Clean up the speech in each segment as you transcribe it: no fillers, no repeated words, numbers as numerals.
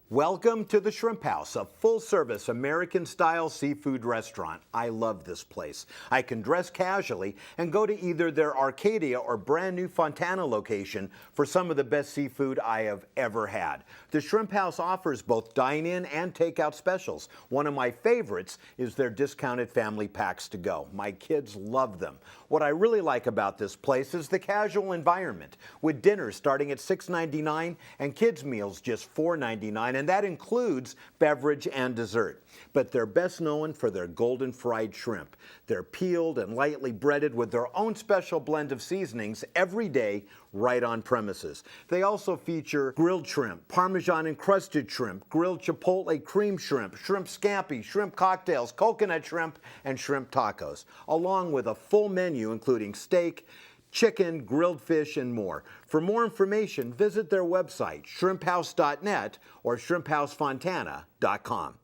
Welcome to the Shrimp House, a full-service American-style seafood restaurant. I love this place. I can dress casually and go to either their Arcadia or brand-new Fontana location for some of the best seafood I have ever had. The Shrimp House offers both dine-in and takeout specials. One of my favorites is their discounted family packs to go. My kids love them. What I really like about this place is the casual environment, with dinners starting at $6.99 and kids' meals just $4.99, and that includes beverage and dessert. But they're best known for their golden fried shrimp. They're peeled and lightly breaded with their own special blend of seasonings every day right on premises. They also feature grilled shrimp, Parmesan encrusted shrimp, grilled chipotle cream shrimp, shrimp scampi, shrimp cocktails, coconut shrimp, and shrimp tacos, along with a full menu including steak, chicken, grilled fish, and more. For more information, visit their website, shrimphouse.net or shrimphousefontana.com.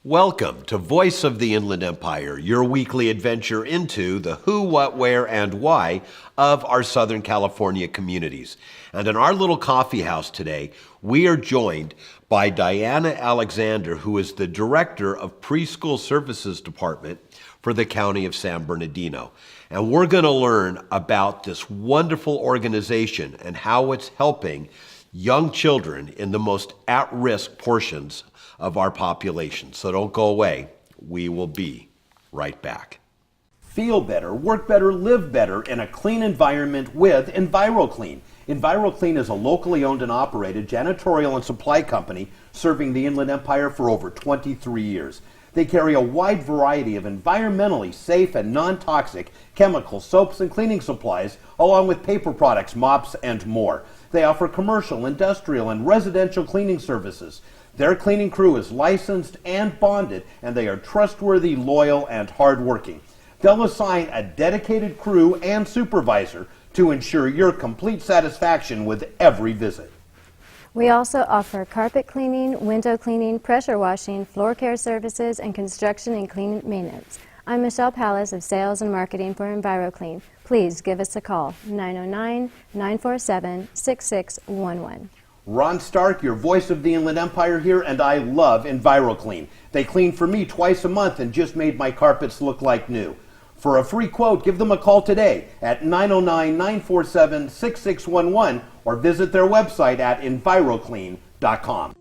Welcome to Voice of the Inland Empire, your weekly adventure into the who, what, where, and why of our Southern California communities. And in our little coffee house today, we are joined by Diana Alexander, who is the Director of Preschool Services Department for the County of San Bernardino. And we're going to learn about this wonderful organization and how it's helping young children in the most at-risk portions of our population. So don't go away. We will be right back. Feel better, work better, live better in a clean environment with EnviroClean. EnviroClean is a locally owned and operated janitorial and supply company serving the Inland Empire for over 23 years. They carry a wide variety of environmentally safe and non-toxic chemical soaps and cleaning supplies, along with paper products, mops, and more. They offer commercial, industrial, and residential cleaning services. Their cleaning crew is licensed and bonded, and they are trustworthy, loyal, and hardworking. They'll assign a dedicated crew and supervisor to ensure your complete satisfaction with every visit. We also offer carpet cleaning, window cleaning, pressure washing, floor care services, and construction and clean maintenance. I'm Michelle Pallas of Sales and Marketing for EnviroClean. Please give us a call, 909-947-6611. Ron Stark, your voice of the Inland Empire here, and I love EnviroClean. They clean for me twice a month and just made my carpets look like new. For a free quote, give them a call today at 909-947-6611 or visit their website at enviroclean.com.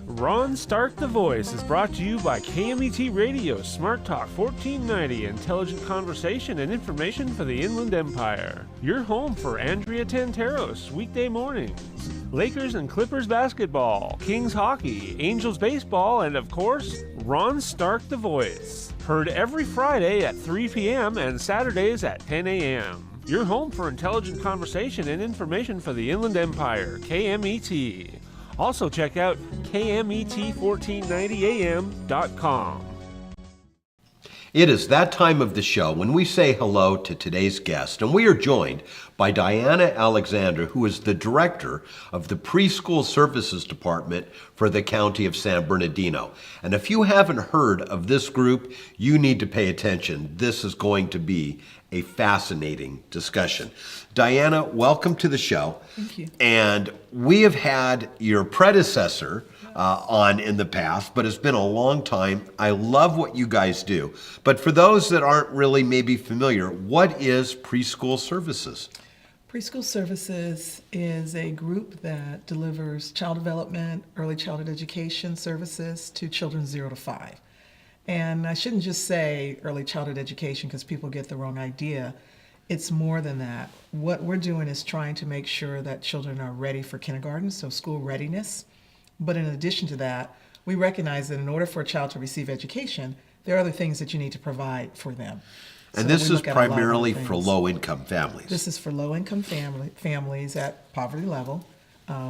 Ron Stark the Voice is brought to you by KMET Radio, Smart Talk 1490, intelligent conversation and information for the Inland Empire. Your home for Andrea Tanteros, weekday mornings. Lakers and Clippers basketball, Kings hockey, Angels baseball, and of course, Ron Stark the Voice. Heard every Friday at 3 p.m. and Saturdays at 10 a.m. Your home for intelligent conversation and information for the Inland Empire, KMET. Also check out KMET1490am.com. It is that time of the show when we say hello to today's guest, and we are joined by Diana Alexander, who is the Director of the Preschool Services Department for the County of San Bernardino. And if you haven't heard of this group, you need to pay attention. This is going to be a fascinating discussion. Diana, welcome to the show. Thank you. And we have had your predecessor on in the past, but it's been a long time. I love what you guys do. But for those that aren't really maybe familiar, what is Preschool Services? Preschool Services is a group that delivers child development, early childhood education services to children 0 to 5. And I shouldn't just say early childhood education because people get the wrong idea. It's more than that. What we're doing is trying to make sure that children are ready for kindergarten, so school readiness. But in addition to that, we recognize that in order for a child to receive education, there are other things that you need to provide for them. And So this we is look at a lot of primarily other for things. low-income families. This is for low-income families at poverty level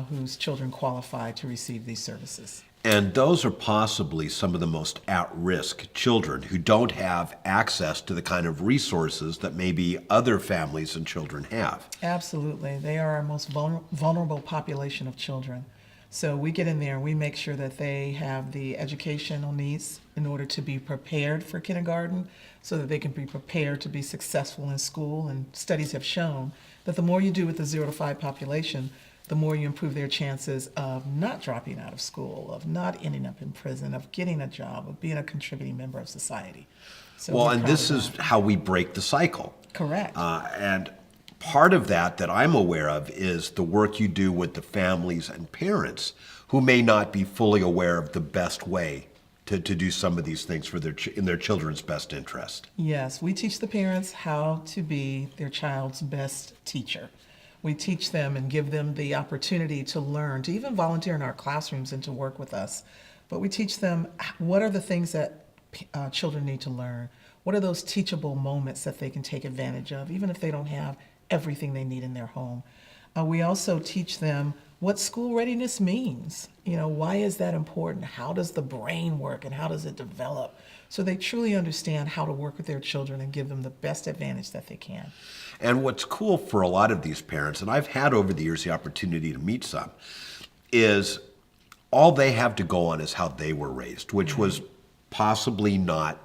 whose children qualify to receive these services. And those are possibly some of the most at-risk children who don't have access to the kind of resources that maybe other families and children have. Absolutely. They are our most vulnerable population of children. So we get in there and we make sure that they have the educational needs in order to be prepared for kindergarten so that they can be prepared to be successful in school. And studies have shown that the more you do with the 0 to 5 population, the more you improve their chances of not dropping out of school, of not ending up in prison, of getting a job, of being a contributing member of society. So Well, we're and proud this of is that. how we break the cycle. Correct. And part of that I'm aware of is the work you do with the families and parents who may not be fully aware of the best way to do some of these things for in their children's best interest. Yes, we teach the parents how to be their child's best teacher. We teach them and give them the opportunity to learn, to even volunteer in our classrooms and to work with us. But we teach them what are the things that children need to learn. What are those teachable moments that they can take advantage of, even if they don't have everything they need in their home. We also teach them what school readiness means. You know, why is that important? How does the brain work and how does it develop? So they truly understand how to work with their children and give them the best advantage that they can. And what's cool for a lot of these parents, and I've had over the years the opportunity to meet some, is all they have to go on is how they were raised, which was possibly not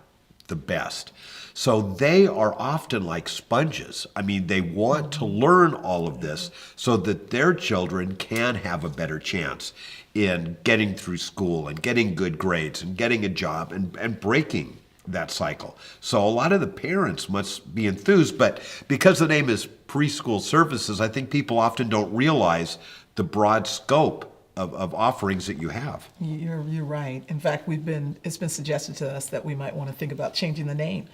the best. So they are often like sponges. I mean, they want to learn all of this so that their children can have a better chance in getting through school and getting good grades and getting a job and breaking that cycle. So a lot of the parents must be enthused, but because the name is preschool services, I think people often don't realize the broad scope of offerings that you have. You're right. In fact, it's been suggested to us that we might want to think about changing the name.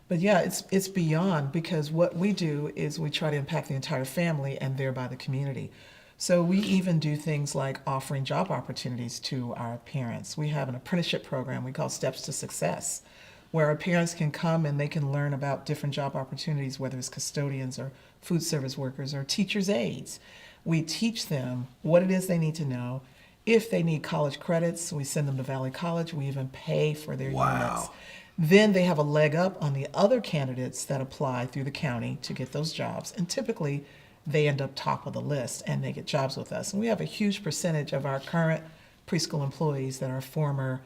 But yeah, it's beyond, because what we do is we try to impact the entire family and thereby the community. So we even do things like offering job opportunities to our parents. We have an apprenticeship program we call Steps to Success, where our parents can come and they can learn about different job opportunities, whether it's custodians or food service workers or teachers' aides. We teach them what it is they need to know. If they need college credits, we send them to Valley College. We even pay for their units. Then they have a leg up on the other candidates that apply through the county to get those jobs. And typically, they end up top of the list and they get jobs with us. And we have a huge percentage of our current preschool employees that are former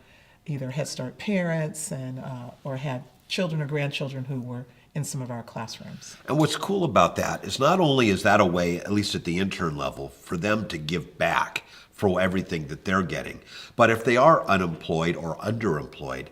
either Head Start parents and or had children or grandchildren who were in some of our classrooms. And what's cool about that is not only is that a way, at least at the intern level, for them to give back for everything that they're getting, but if they are unemployed or underemployed,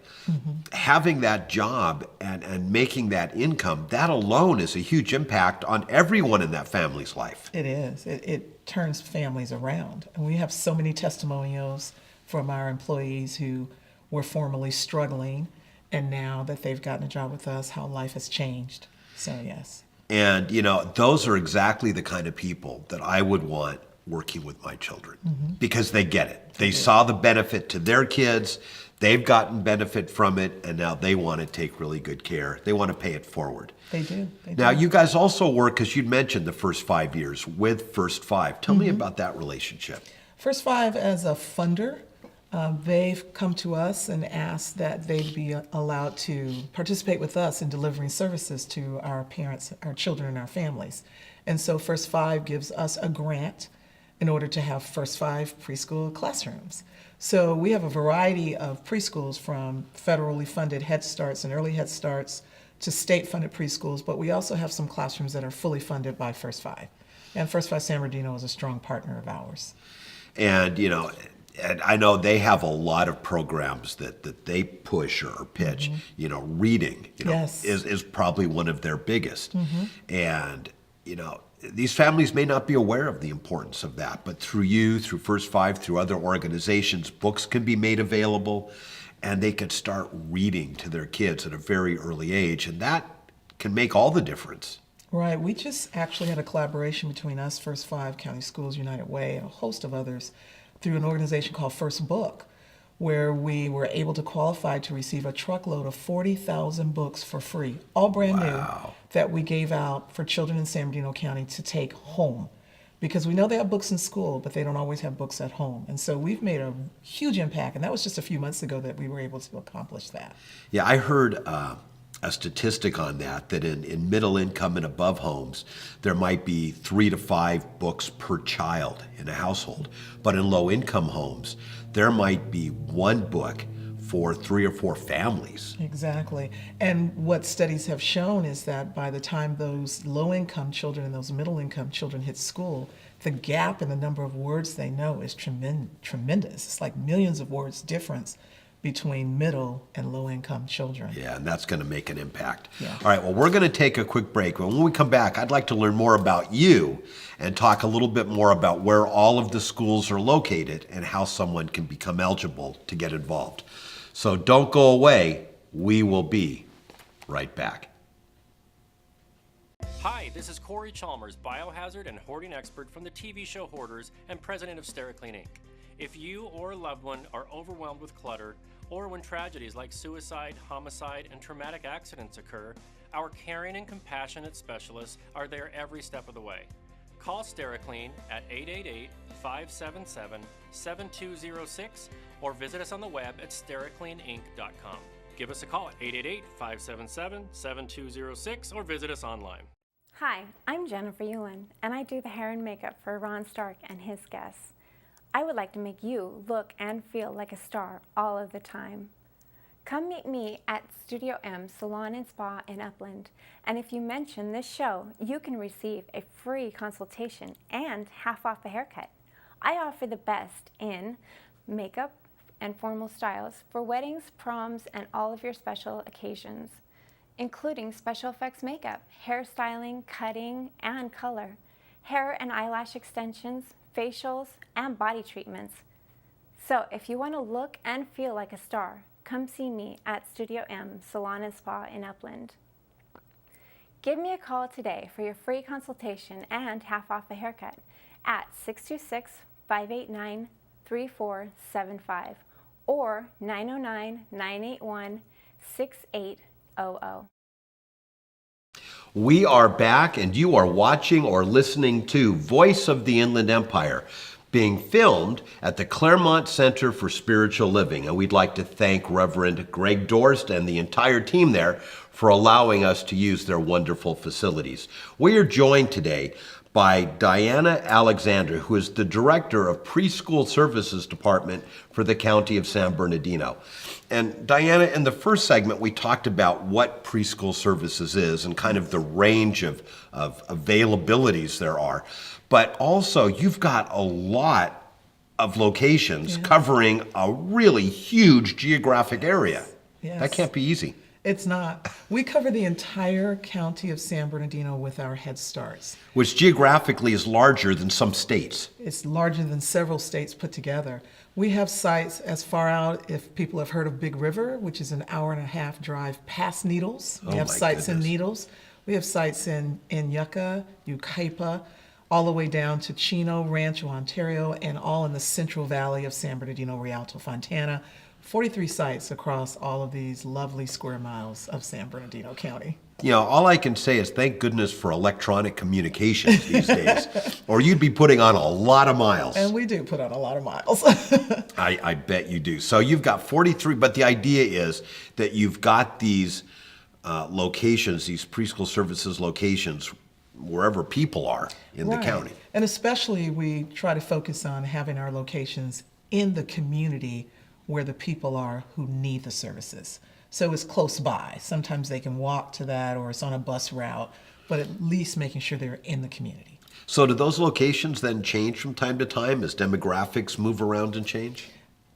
having that job and making that income, that alone is a huge impact on everyone in that family's life. It is. It turns families around. And we have so many testimonials from our employees who were formerly struggling, and now that they've gotten a job with us, how life has changed. So yes. And, you know, those are exactly the kind of people that I would want working with my children because they get it. They saw the benefit to their kids. They've gotten benefit from it, and now they want to take really good care. They want to pay it forward. They do. Now, you guys also work, because you'd mentioned the first 5 years, with First Five. Tell me about that relationship. First Five, as a funder, they've come to us and asked that they be allowed to participate with us in delivering services to our parents, our children, and our families. And so First Five gives us a grant in order to have First Five preschool classrooms. So we have a variety of preschools, from federally funded Head Starts and early Head Starts to state-funded preschools, but we also have some classrooms that are fully funded by First Five. And First Five San Bernardino is a strong partner of ours. And, you know, and I know they have a lot of programs that they push or pitch. You know, reading, you know, Yes. is probably one of their biggest. And, you know, these families may not be aware of the importance of that, but through you, through First Five, through other organizations, books can be made available, and they can start reading to their kids at a very early age, and that can make all the difference. Right. We just actually had a collaboration between us, First Five, County Schools United Way, and a host of others through an organization called First Book, where we were able to qualify to receive a truckload of 40,000 books for free, all brand new, that we gave out for children in San Bernardino County to take home. Because we know they have books in school, but they don't always have books at home. And so we've made a huge impact, and that was just a few months ago that we were able to accomplish that. Yeah, I heard a statistic on that in middle income and above homes, there might be 3 to 5 books per child in a household. But in low income homes, there might be 1 book for 3 or 4 families. Exactly. And what studies have shown is that by the time those low-income children and those middle-income children hit school, the gap in the number of words they know is tremendous. It's like millions of words difference between middle and low-income children. Yeah, and that's going to make an impact. Yeah. All right, well, we're going to take a quick break. When we come back, I'd like to learn more about you and talk a little bit more about where all of the schools are located and how someone can become eligible to get involved. So don't go away. We will be right back. Hi, this is Corey Chalmers, biohazard and hoarding expert from the TV show Hoarders and president of SteriClean Inc. If you or a loved one are overwhelmed with clutter, or when tragedies like suicide, homicide, and traumatic accidents occur, our caring and compassionate specialists are there every step of the way. Call SteriClean at 888-577-7206 or visit us on the web at stericleaninc.com. Give us a call at 888-577-7206 or visit us online. Hi, I'm Jennifer Ewan, and I do the hair and makeup for Ron Stark and his guests. I would like to make you look and feel like a star all of the time. Come meet me at Studio M Salon and Spa in Upland, and if you mention this show, you can receive a free consultation and half off a haircut. I offer the best in makeup and formal styles for weddings, proms, and all of your special occasions, including special effects makeup, hairstyling, cutting, and color, hair and eyelash extensions, facials, and body treatments. So if you want to look and feel like a star, come see me at Studio M Salon and Spa in Upland. Give me a call today for your free consultation and half off a haircut at 626-589-3475 or 909-981-6800. We are back, and you are watching or listening to Voice of the Inland Empire, being filmed at the Claremont Center for Spiritual Living. And we'd like to thank Reverend Greg Dorst and the entire team there for allowing us to use their wonderful facilities. We are joined today by Diana Alexander, who is the Director of Preschool Services Department for the County of San Bernardino. And Diana, in the first segment, we talked about what preschool services is and kind of the range of availabilities there are. But also, you've got a lot of locations covering a really huge geographic area. Yes. That can't be easy. It's not. We cover the entire county of San Bernardino with our Head Starts. Which geographically is larger than some states. It's larger than several states put together. We have sites as far out, if people have heard of Big River, which is an hour-and-a-half drive past Needles. We have sites in Needles. We have sites in Yucca, Yucaipa, all the way down to Chino, Rancho, Ontario, and all in the Central Valley of San Bernardino, Rialto, Fontana. 43 sites across all of these lovely square miles of San Bernardino County. You know, all I can say is thank goodness for electronic communications these days, or you'd be putting on a lot of miles. And we do put on a lot of miles. I bet you do. So you've got 43, but the idea is that you've got these locations, these preschool services locations, wherever people are in the county. And especially we try to focus on having our locations in the community where the people are who need the services. So it's close by. Sometimes they can walk to that or it's on a bus route, but at least making sure they're in the community. So do those locations then change from time to time as demographics move around and change?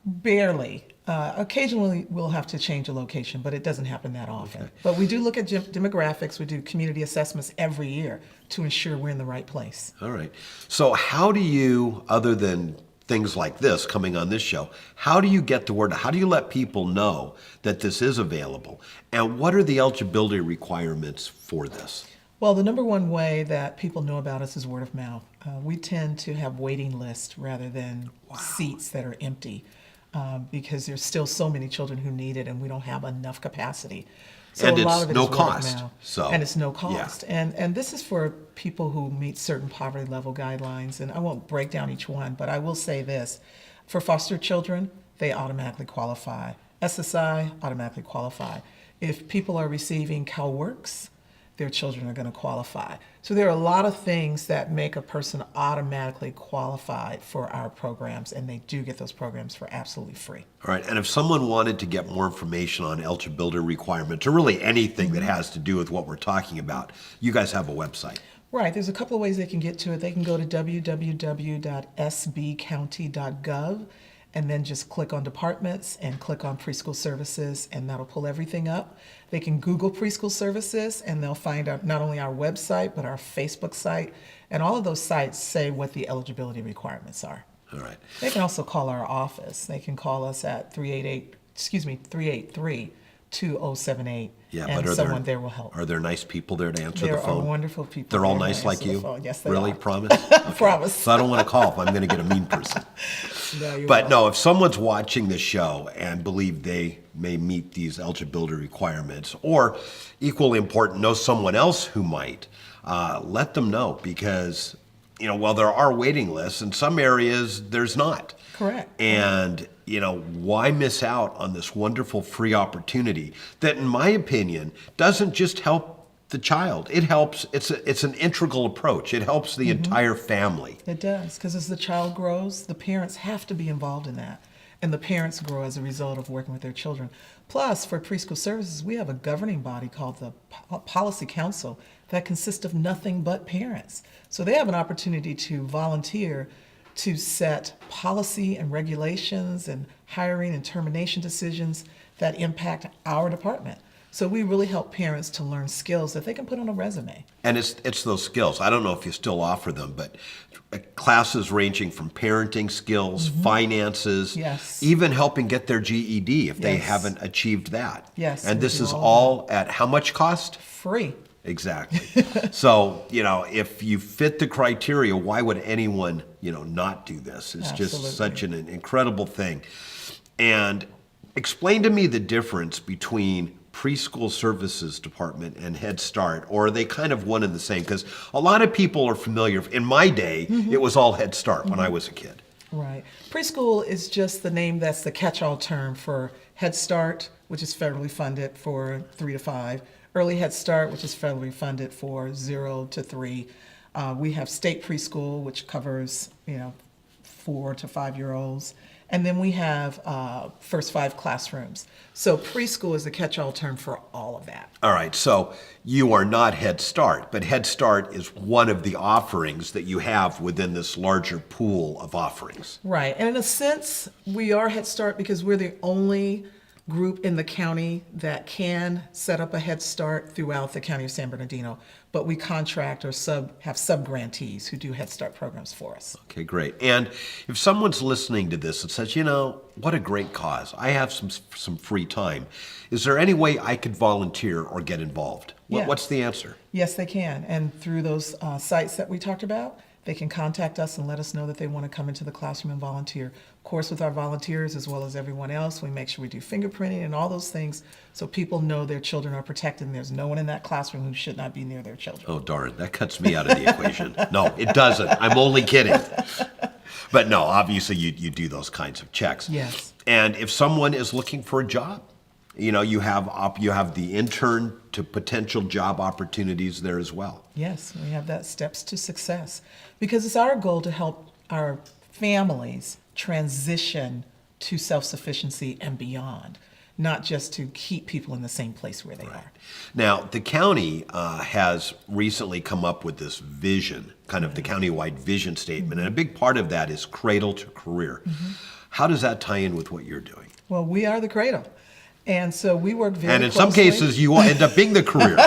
Barely. Occasionally we'll have to change a location, but it doesn't happen that often. Okay. But we do look at demographics. We do community assessments every year to ensure we're in the right place. All right. So how do you, other than things like this coming on this show, how do you get the word? How do you let people know that this is available? And what are the eligibility requirements for this? Well, the number one way that people know about us is word of mouth. We tend to have waiting lists rather than seats that are empty. because there's still so many children who need it and we don't have enough capacity. So And a lot it's of it no is word of cost, mouth. so, And it's no yeah. cost. And this is for people who meet certain poverty level guidelines. And I won't break down each one, but I will say this. For foster children, they automatically qualify. SSI automatically qualify. If people are receiving CalWORKs, their children are going to qualify. So there are a lot of things that make a person automatically qualified for our programs, and they do get those programs for absolutely free. All right, and if someone wanted to get more information on eligibility requirements, or really anything that has to do with what we're talking about, you guys have a website. Right, there's a couple of ways they can get to it. They can go to www.sbcounty.gov and then just click on departments and click on preschool services, and that'll pull everything up. They can Google preschool services and they'll find out not only our website but our Facebook site, and all of those sites say what the eligibility requirements are. All right. They can also call our office. They can call us at 383-2078. Yeah, and but someone there will help. Are there nice people there to answer There the phone? are wonderful people. They're all there to nice like answer the you? phone. Yes, they Really? are. Promise? Okay. Promise. So I don't want to call if I'm going to get a mean person. No, you're But welcome. no, if someone's watching the show and believe they may meet these eligibility requirements, or equally important, know someone else who might, let them know, because, while there are waiting lists, in some areas there's not. Correct. And, why miss out on this wonderful free opportunity that, in my opinion, doesn't just help the child. It helps, it's an integral approach. It helps the entire family. It does, because as the child grows, the parents have to be involved in that. And the parents grow as a result of working with their children. Plus, for preschool services, we have a governing body called the Policy Council that consists of nothing but parents. So they have an opportunity to volunteer to set policy and regulations and hiring and termination decisions that impact our department. So we really help parents to learn skills that they can put on a resume. And it's those skills. I don't know if you still offer them, but classes ranging from parenting skills, finances, Yes. even helping get their GED if they Yes. haven't achieved that. Yes, And we this do is all all at how much cost? Free. Exactly. So, if you fit the criteria, why would anyone, not do this? It's just Absolutely. such an incredible thing. And explain to me the difference between preschool services department and Head Start, or are they kind of one and the same? Because a lot of people are familiar. In my day, it was all Head Start when I was a kid. Right. Preschool is just the name that's the catch-all term for Head Start, which is federally funded for 3 to 5. Early Head Start, which is federally funded for 0 to 3. We have state preschool, which covers, 4 to 5-year-olds. And then we have first 5 classrooms. So preschool is the catch-all term for all of that. All right, so you are not Head Start, but Head Start is one of the offerings that you have within this larger pool of offerings. Right. And in a sense, we are Head Start because we're the only group in the county that can set up a Head Start throughout the county of San Bernardino, but we contract or have sub-grantees who do Head Start programs for us. Okay, great. And if someone's listening to this and says, what a great cause, I have some free time, is there any way I could volunteer or get involved? Yes. What's the answer? Yes, they can. And through those sites that we talked about, they can contact us and let us know that they want to come into the classroom and volunteer. Of course, with our volunteers, as well as everyone else, we make sure we do fingerprinting and all those things so people know their children are protected and there's no one in that classroom who should not be near their children. Oh, darn, that cuts me out of the equation. No, it doesn't. I'm only kidding. But no, obviously you do those kinds of checks. Yes. And if someone is looking for a job, you have the intern to potential job opportunities there as well. Yes, we have that steps to success because it's our goal to help our families transition to self-sufficiency and beyond, not just to keep people in the same place where they are. Now, the county has recently come up with this vision, kind of the countywide vision statement, and a big part of that is cradle to career. How does that tie in with what you're doing? Well, we are the cradle. And so we work very And in closely. some cases, you end up being the career.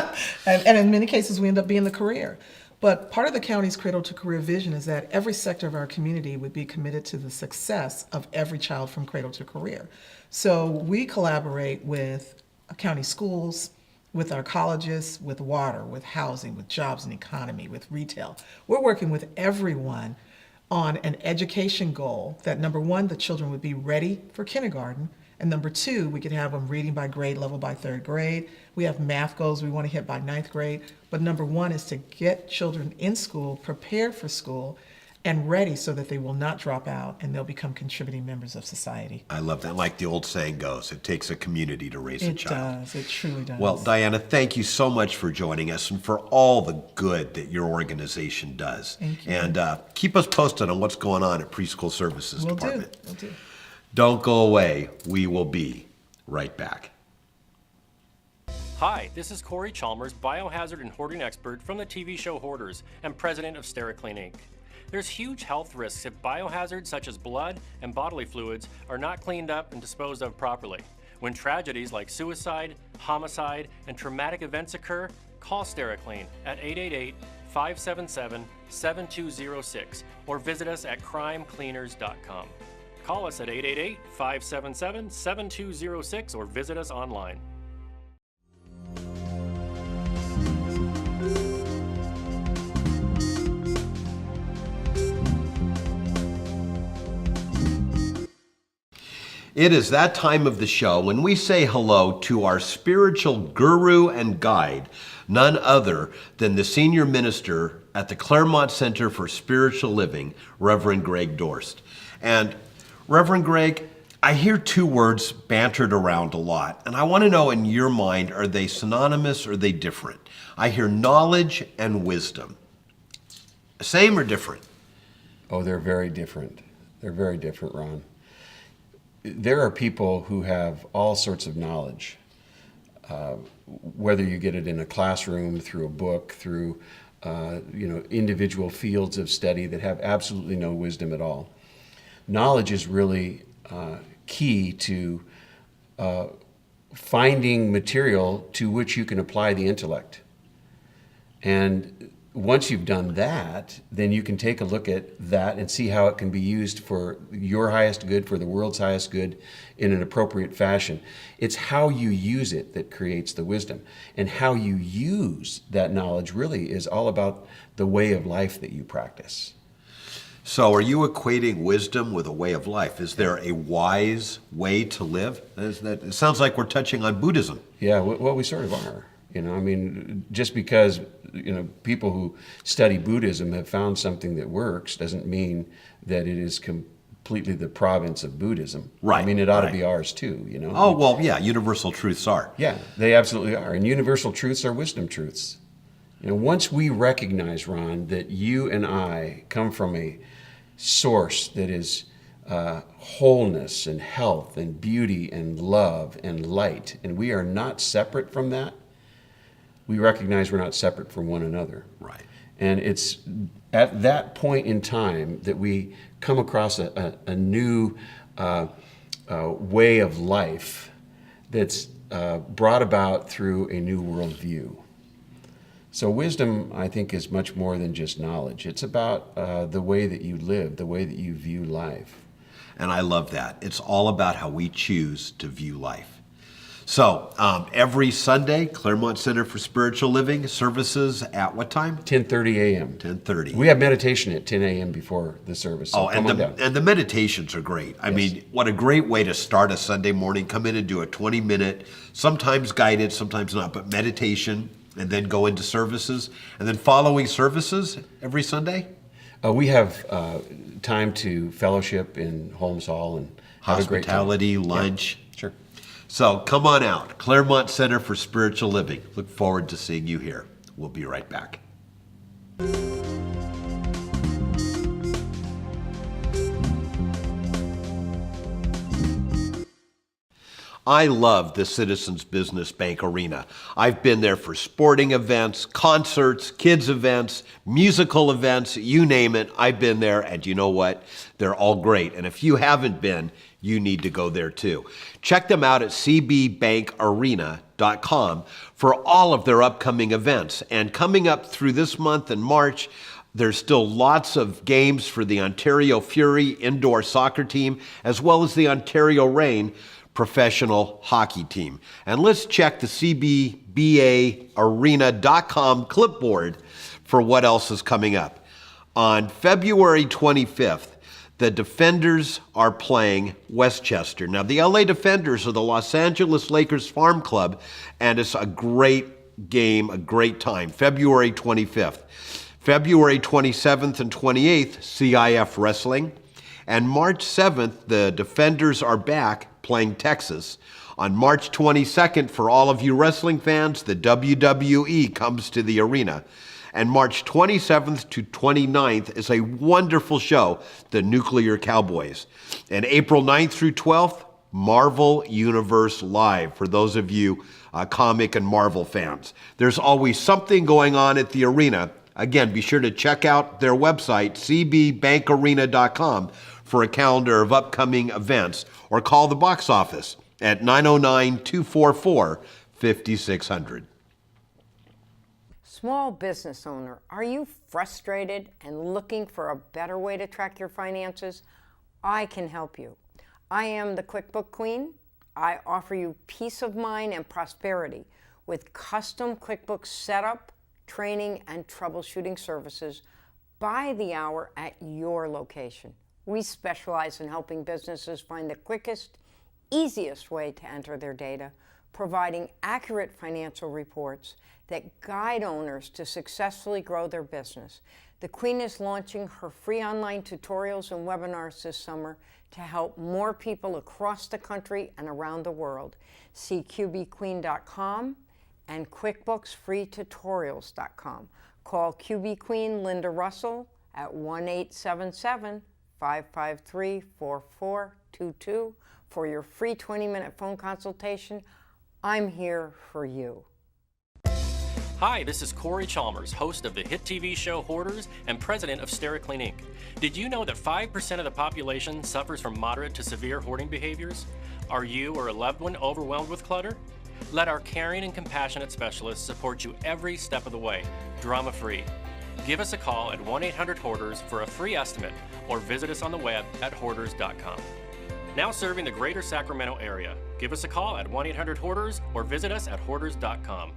And in many cases, we end up being the career. But part of the county's Cradle to Career vision is that every sector of our community would be committed to the success of every child from cradle to career. So we collaborate with county schools, with our colleges, with water, with housing, with jobs and economy, with retail. We're working with everyone on an education goal that, number one, the children would be ready for kindergarten, and number two, we could have them reading by grade level by third grade. We have math goals we want to hit by ninth grade. But number one is to get children in school, prepared for school, and ready so that they will not drop out and they'll become contributing members of society. I love that. Like the old saying goes, it takes a community to raise a It child. does. It truly does. Well, Diana, thank you so much for joining us and for all the good that your organization does. Thank you. And keep us posted on what's going on at Preschool Services Will Department. do. Will do. Don't go away. We will be right back. Hi, this is Corey Chalmers, biohazard and hoarding expert from the TV show Hoarders and president of SteriClean Inc. There's huge health risks if biohazards such as blood and bodily fluids are not cleaned up and disposed of properly. When tragedies like suicide, homicide, and traumatic events occur, call SteriClean at 888-577-7206 or visit us at crimecleaners.com. Call us at 888-577-7206 or visit us online. It is that time of the show when we say hello to our spiritual guru and guide, none other than the senior minister at the Claremont Center for Spiritual Living, Reverend Greg Dorst. And Reverend Greg, I hear two words bantered around a lot, and I want to know in your mind, are they synonymous or are they different? I hear knowledge and wisdom. Same or different? Oh, they're very different. They're very different, Ron. There are people who have all sorts of knowledge, whether you get it in a classroom, through a book, through individual fields of study that have absolutely no wisdom at all. Knowledge is really key to finding material to which you can apply the intellect. And once you've done that, then you can take a look at that and see how it can be used for your highest good, for the world's highest good, in an appropriate fashion. It's how you use it that creates the wisdom. And how you use that knowledge really is all about the way of life that you practice. So are you equating wisdom with a way of life? Is there a wise way to live? It sounds like we're touching on Buddhism. Yeah, well, we sort of are. Just because people who study Buddhism have found something that works doesn't mean that it is completely the province of Buddhism. Right. I mean, it ought to be ours too, Oh, well, yeah, universal truths are. Yeah, they absolutely are. And universal truths are wisdom truths. Once we recognize, Ron, that you and I come from a source that is wholeness and health and beauty and love and light, and we are not separate from that, we recognize we're not separate from one another. Right. And it's at that point in time that we come across a new way of life that's brought about through a new worldview. So wisdom, I think, is much more than just knowledge. It's about the way that you live, the way that you view life. And I love that. It's all about how we choose to view life. So every Sunday, Claremont Center for Spiritual Living services at what time? 10:30 a.m. 10:30. We have meditation at 10 a.m. before the service. So come on down. And the meditations are great. I mean, what a great way to start a Sunday morning. Come in and do a 20-minute, sometimes guided, sometimes not, but meditation, and then go into services. And then following services every Sunday? We have time to fellowship in Holmes Hall and have a great time. Hospitality, lunch. Yeah, sure. So come on out, Claremont Center for Spiritual Living. Look forward to seeing you here. We'll be right back. I love the Citizens Business Bank Arena. I've been there for sporting events, concerts, kids events, musical events, you name it. I've been there, and you know what? They're all great. And if you haven't been, you need to go there too. Check them out at cbbankarena.com for all of their upcoming events. And coming up through this month in March, there's still lots of games for the Ontario Fury indoor soccer team, as well as the Ontario Reign professional hockey team. And let's check the cbbankarena.com clipboard for what else is coming up. On February 25th, the Defenders are playing Westchester. Now, the LA Defenders are the Los Angeles Lakers Farm Club, and it's a great game, a great time. February 25th. February 27th and 28th, CIF Wrestling. And March 7th, the Defenders are back playing Texas. On March 22nd, for all of you wrestling fans, the WWE comes to the arena. And March 27th to 29th is a wonderful show, the Nuclear Cowboys. And April 9th through 12th, Marvel Universe Live, for those of you comic and Marvel fans. There's always something going on at the arena. Again, be sure to check out their website, cbbankarena.com, for a calendar of upcoming events, or call the box office at 909-244-5600. Small business owner, are you frustrated and looking for a better way to track your finances? I can help you. I am the QuickBook Queen. I offer you peace of mind and prosperity with custom QuickBooks setup, training, and troubleshooting services by the hour at your location. We specialize in helping businesses find the quickest, easiest way to enter their data, providing accurate financial reports that guide owners to successfully grow their business. The Queen is launching her free online tutorials and webinars this summer to help more people across the country and around the world. See qbqueen.com and QuickBooksFreeTutorials.com. Call QB Queen Linda Russell at 1-877-553-4422 for your free 20-minute phone consultation. I'm here for you. Hi, this is Corey Chalmers, host of the hit TV show Hoarders and president of SteriClean Inc. Did you know that 5% of the population suffers from moderate to severe hoarding behaviors? Are you or a loved one overwhelmed with clutter? Let our caring and compassionate specialists support you every step of the way, drama-free. Give us a call at 1-800-HOARDERS for a free estimate, or visit us on the web at hoarders.com. Now serving the greater Sacramento area. Give us a call at 1-800-HOARDERS or visit us at hoarders.com.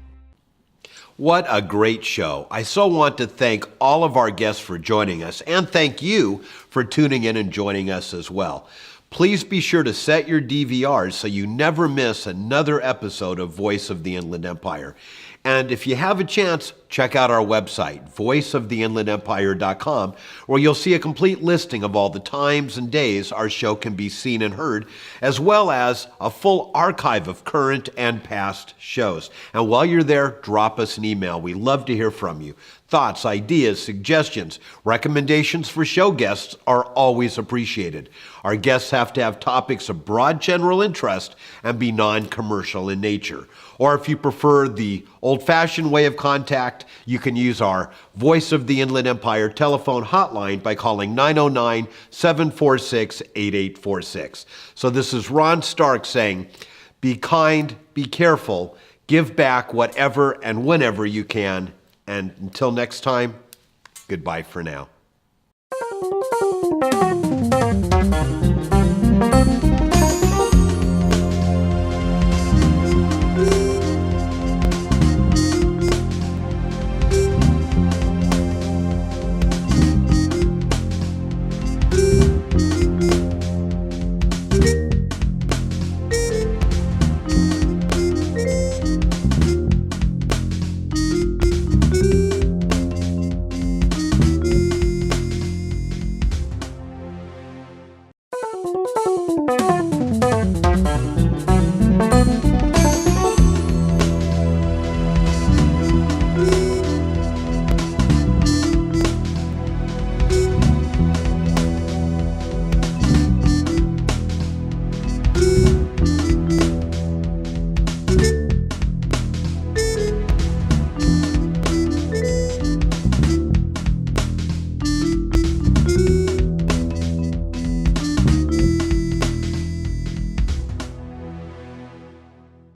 What a great show. I so want to thank all of our guests for joining us, and thank you for tuning in and joining us as well. Please be sure to set your DVRs so you never miss another episode of Voice of the Inland Empire. And if you have a chance, check out our website, voiceoftheinlandempire.com, where you'll see a complete listing of all the times and days our show can be seen and heard, as well as a full archive of current and past shows. And while you're there, drop us an email. We love to hear from you. Thoughts, ideas, suggestions, recommendations for show guests are always appreciated. Our guests have to have topics of broad general interest and be non-commercial in nature. Or if you prefer the old-fashioned way of contact, you can use our Voice of the Inland Empire telephone hotline by calling 909-746-8846. So this is Ron Stark saying, be kind, be careful, give back whatever and whenever you can. And until next time, goodbye for now.